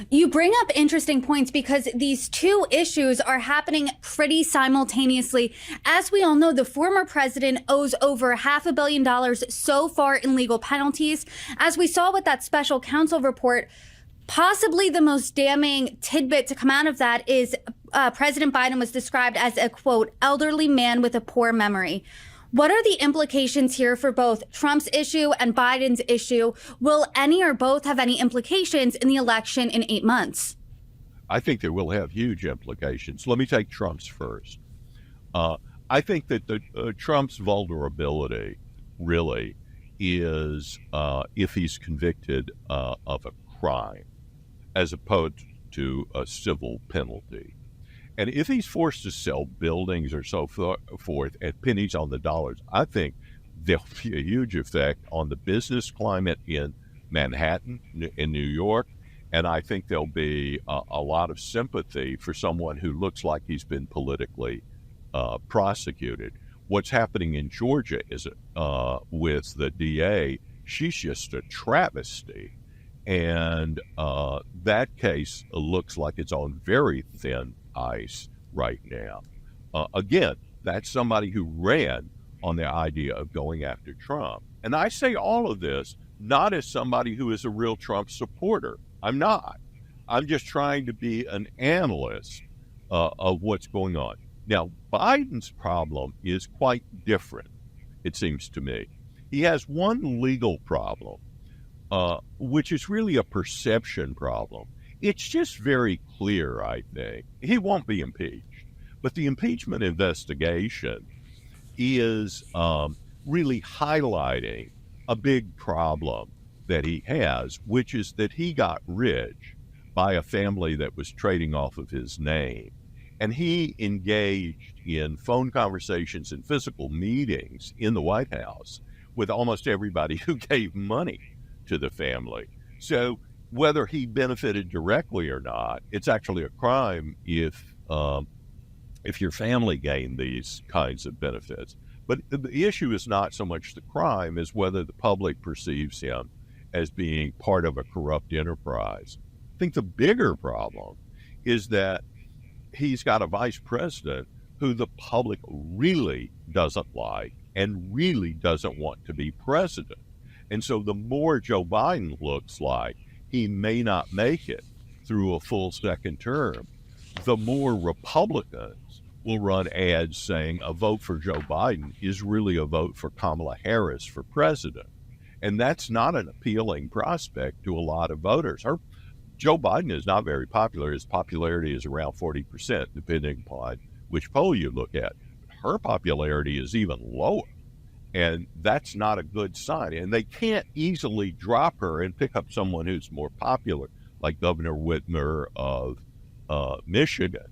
You bring up interesting points because these two issues are happening pretty simultaneously. As we all know, the former president owes over $500 million so far in legal penalties. As we saw with that special counsel report, possibly the most damning tidbit to come out of that is President Biden was described as a, quote, elderly man with a poor memory. What are the implications here for both Trump's issue and Biden's issue? Will any or both have any implications in the election in 8 months? I think they will have huge implications. Let me take Trump's first. I think that Trump's vulnerability really is if he's convicted of a crime as opposed to a civil penalty. And if he's forced to sell buildings or so forth at pennies on the dollars, I think there'll be a huge effect on the business climate in Manhattan, in New York. And I think there'll be a lot of sympathy for someone who looks like he's been politically prosecuted. What's happening in Georgia is with the DA, she's just a travesty. And that case looks like it's on very thin ice right now. Again, that's somebody who ran on the idea of going after Trump. And I say all of this not as somebody who is a real Trump supporter. I'm not. I'm just trying to be an analyst of what's going on. Now, Biden's problem is quite different, it seems to me. He has one legal problem, which is really a perception problem. It's just very clear, I think. He won't be impeached. But the impeachment investigation is really highlighting a big problem that he has, which is that he got rich by a family that was trading off of his name. And he engaged in phone conversations and physical meetings in the White House with almost everybody who gave money to the family. So whether he benefited directly or not, it's actually a crime if your family gained these kinds of benefits. But the issue is not so much the crime as whether the public perceives him as being part of a corrupt enterprise. I think the bigger problem is that he's got a vice president who the public really doesn't like and really doesn't want to be president. And so the more Joe Biden looks like he may not make it through a full second term, the more Republicans will run ads saying a vote for Joe Biden is really a vote for Kamala Harris for president. And that's not an appealing prospect to a lot of voters. Joe Biden is not very popular. His popularity is around 40%, depending upon which poll you look at. Her popularity is even lower. And that's not a good sign. And they can't easily drop her and pick up someone who's more popular, like Governor Whitmer of Michigan,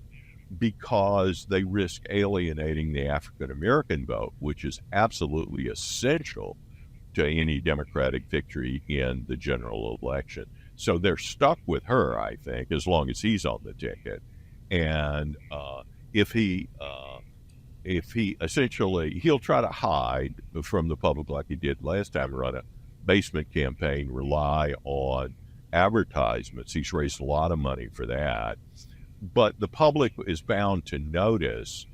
because they risk alienating the African-American vote, which is absolutely essential to any Democratic victory in the general election. So they're stuck with her, I think, as long as he's on the ticket. And if he essentially, he'll try to hide from the public like he did last time, run a basement campaign, rely on advertisements. He's raised a lot of money for that. But the public is bound to notice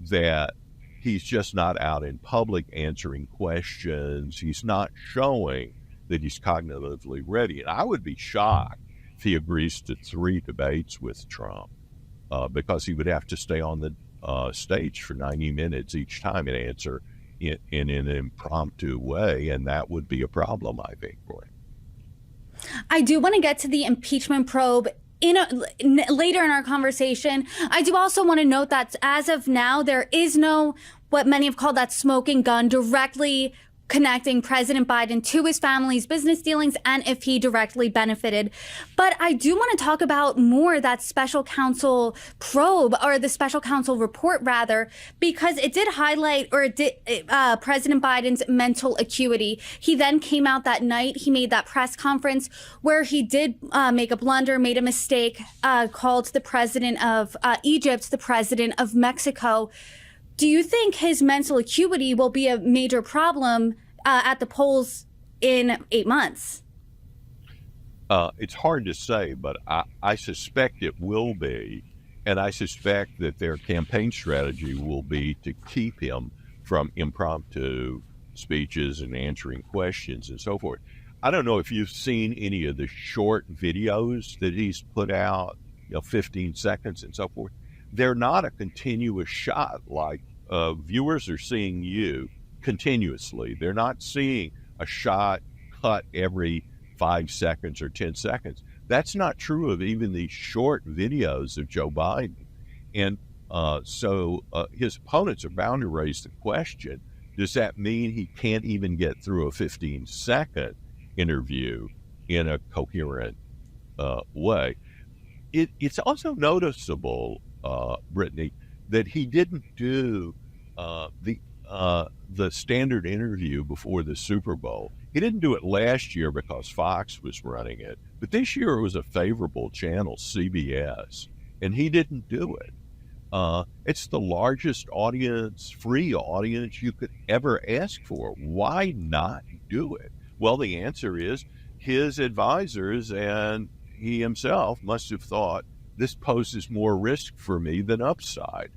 that he's just not out in public answering questions. He's not showing that he's cognitively ready. And I would be shocked if he agrees to 3 debates with Trump because he would have to stay on the stage for 90 minutes each time and answer in an impromptu way, and that would be a problem, I think, for him. I do want to get to the impeachment probe later in our conversation. I do also want to note that as of now, there is no, what many have called that smoking gun, directly connecting President Biden to his family's business dealings and if he directly benefited. But I do want to talk about more that special counsel probe, or the special counsel report rather, because it did highlight, or it did President Biden's mental acuity. He then came out that night, he made that press conference where he did make a blunder, made a mistake, called the president of Egypt the president of Mexico. Do you think his mental acuity will be a major problem at the polls in 8 months? It's hard to say, but I suspect it will be. And I suspect that their campaign strategy will be to keep him from impromptu speeches and answering questions and so forth. I don't know if you've seen any of the short videos that he's put out, 15 seconds and so forth. They're not a continuous shot like viewers are seeing you continuously. They're not seeing a shot cut every 5 seconds or 10 seconds. That's not true of even these short videos of Joe Biden. And so his opponents are bound to raise the question, does that mean he can't even get through a 15-second interview in a coherent way? It's also noticeable, Brittany, that he didn't do the standard interview before the Super Bowl. He didn't do it last year because Fox was running it, but this year it was a favorable channel, CBS, and he didn't do it. It's the largest audience, free audience you could ever ask for. Why not do it? Well, the answer is his advisors and he himself must have thought this poses more risk for me than upside.